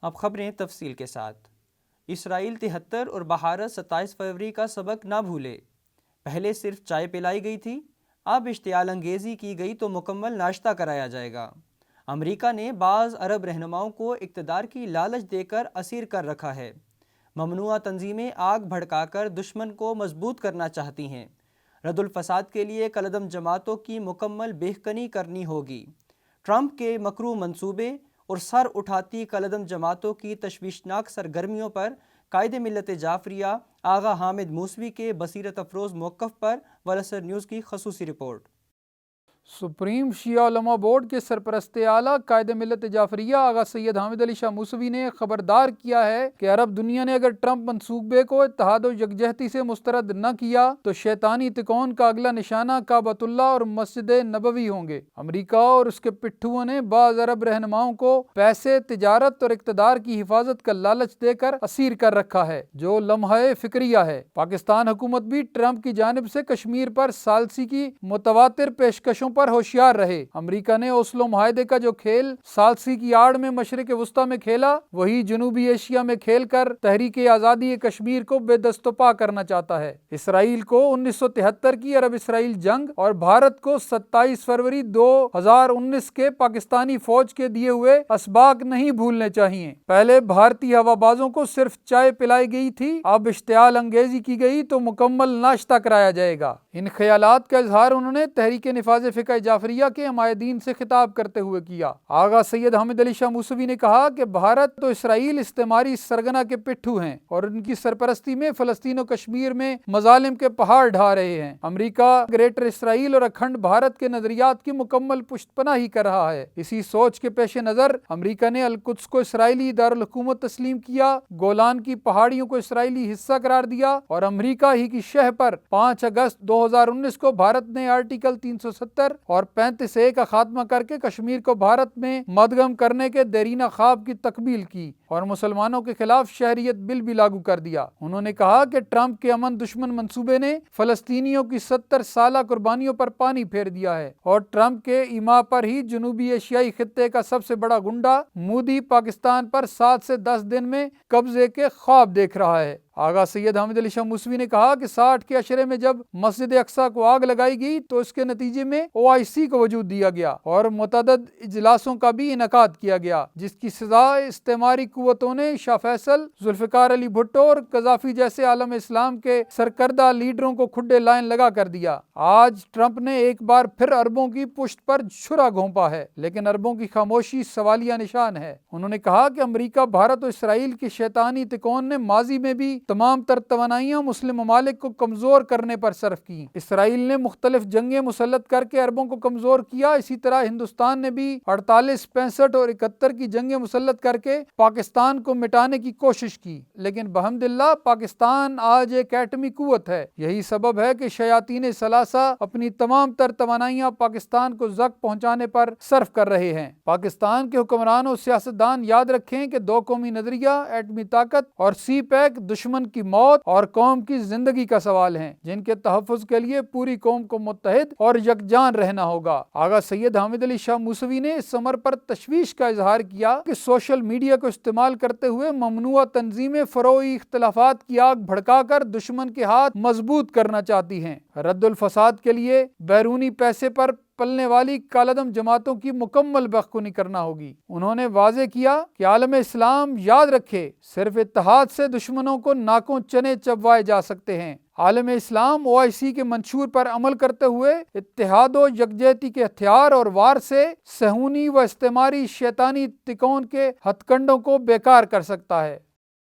اب خبریں تفصیل کے ساتھ۔ اسرائیل 73 اور بھارت 27 فروری کا سبق نہ بھولے۔ پہلے صرف چائے پلائی گئی تھی، اب اشتعال انگیزی کی گئی تو مکمل ناشتہ کرایا جائے گا۔ امریکہ نے بعض عرب رہنماؤں کو اقتدار کی لالچ دے کر اسیر کر رکھا ہے۔ ممنوعہ تنظیمیں آگ بھڑکا کر دشمن کو مضبوط کرنا چاہتی ہیں۔ رد الفساد کے لیے کالعدم جماعتوں کی مکمل بہکنی کرنی ہوگی۔ ٹرمپ کے مکروہ منصوبے اور سر اٹھاتی کالعدم جماعتوں کی تشویشناک سرگرمیوں پر قائد ملت جعفریہ آغا حامد موسوی کے بصیرت افروز موقف پر ولسر نیوز کی خصوصی رپورٹ۔ سپریم شیعہ علماء بورڈ کے سرپرست اعلیٰ قائد ملت جعفریہ آغا سید حامد علی شاہ موسوی نے خبردار کیا ہے کہ عرب دنیا نے اگر ٹرمپ منصوبے کو اتحاد و یکجہتی سے مسترد نہ کیا تو شیطانی تکون کا اگلا نشانہ کعبۃ اللہ اور مسجد نبوی ہوں گے۔ امریکہ اور اس کے پٹھوؤں نے بعض عرب رہنماؤں کو پیسے، تجارت اور اقتدار کی حفاظت کا لالچ دے کر اسیر کر رکھا ہے، جو لمحہ فکریہ ہے۔ پاکستان حکومت بھی ٹرمپ کی جانب سے کشمیر پر ثالثی کی متواتر پیشکشوں پر ہوشیار رہے۔ امریکہ نے اوسلو معاہدے کا جو کھیل ثالثی کی آڑ میں مشرق وسطیٰ میں کھیلا، وہی جنوبی ایشیا میں کھیل کر تحریک آزادی کشمیر کو بے دست و پا کرنا چاہتا ہے۔ اسرائیل کو 1973 کی عرب اسرائیل جنگ اور بھارت کو 27 فروری 2019 کے پاکستانی فوج کے دیے ہوئے اسباق نہیں بھولنے چاہیے۔ پہلے بھارتی ہوا بازوں کو صرف چائے پلائی گئی تھی، اب اشتعال انگیزی کی گئی تو مکمل ناشتہ کرایا جائے گا۔ ان خیالات کا اظہار انہوں نے تحریک نفاذ فقہ جعفریہ کے حمایدین سے خطاب کرتے ہوئے کیا۔ آغا سید حامد علی شاہ موسوی نے کہا کہ بھارت تو اسرائیل استعماری سرگنا کے پٹھو ہیں اور ان کی سرپرستی میں فلسطین و کشمیر میں مظالم کے پہاڑ ڈھا رہے ہیں۔ امریکہ گریٹر اسرائیل اور اکھنڈ بھارت کے نظریات کی مکمل پشت پناہی کر رہا ہے۔ اسی سوچ کے پیش نظر امریکہ نے القدس کو اسرائیلی دارالحکومت تسلیم کیا، گولان کی پہاڑیوں کو اسرائیلی حصہ قرار دیا اور امریکہ ہی کی شہ پر 5 اگست 2019 کو بھارت نے آرٹیکل 370 اور 35A کا خاتمہ کر کے کشمیر کو بھارت میں مدغم کرنے کے دیرینہ خواب کی تکمیل کی اور مسلمانوں کے خلاف شہریت بل بھی لاگو کر دیا۔ انہوں نے کہا کہ ٹرمپ کے امن دشمن منصوبے نے فلسطینیوں کی 70 سالہ قربانیوں پر پانی پھیر دیا ہے اور ٹرمپ کے ایما پر ہی جنوبی ایشیائی خطے کا سب سے بڑا گنڈا مودی پاکستان پر 7 سے 10 دن میں قبضے کے خواب دیکھ رہا ہے۔ آغا سید حامد علی شاہ موسوی نے کہا کہ 60 کے عشرے میں جب مسجد اقصیٰ کو آگ لگائی گئی تو اس کے نتیجے میں OIC کو وجود دیا گیا اور متعدد اجلاسوں کا بھی انعقاد کیا گیا، جس کی سزا استعماری قوتوں نے شاہ فیصل، ذوالفقار علی بھٹو اور قذافی جیسے عالم اسلام کے سرکردہ لیڈروں کو کھڈے لائن لگا کر دیا۔ آج ٹرمپ نے ایک بار پھر عربوں کی پشت پر چھرا گھونپا ہے، لیکن عربوں کی خاموشی سوالیہ نشان ہے۔ انہوں نے کہا کہ امریکہ، بھارت اور اسرائیل کی شیطانی تکون نے ماضی میں بھی تمام تر توانائیاں مسلم ممالک کو کمزور کرنے پر صرف کی۔ اسرائیل نے مختلف جنگیں مسلط کر کے عربوں کو کمزور کیا، اسی طرح ہندوستان نے بھی 48، 65 اور 71 کی جنگیں مسلط کر کے پاکستان کو مٹانے کی کوشش کی، لیکن بحمداللہ پاکستان آج ایک ایٹمی قوت ہے۔ یہی سبب ہے کہ شیاطین ثلاثہ اپنی تمام تر توانائیاں پاکستان کو زخم پہنچانے پر صرف کر رہے ہیں۔ پاکستان کے حکمران اور سیاستدان یاد رکھیں کہ 2 قومی نظریہ، ایٹمی طاقت اور سی پیک دشمن کی موت اور قوم کی زندگی کا سوال ہیں، جن کے تحفظ کے لیے پوری قوم کو متحد اور یکجان رہنا ہوگا۔ آغا سید حامد علی شاہ موسوی نے اس امر پر تشویش کا اظہار کیا کہ سوشل میڈیا کو استعمال کرتے ہوئے ممنوعہ تنظیمیں فروعی اختلافات کی آگ بھڑکا کر دشمن کے ہاتھ مضبوط کرنا چاہتی ہیں۔ رد الفساد کے لیے بیرونی پیسے پر پلنے والی کالعدم جماعتوں کی مکمل بخونی کرنا ہوگی۔ انہوں نے واضح کیا کہ عالم اسلام یاد رکھے، صرف اتحاد سے دشمنوں کو ناکوں چنے چبوائے جا سکتے ہیں۔ عالم اسلام OIC کے منشور پر عمل کرتے ہوئے اتحاد و یکجہتی کے ہتھیار اور وار سے صہیونی و استعماری شیطانی تکون کے ہتھ کنڈوں کو بیکار کر سکتا ہے۔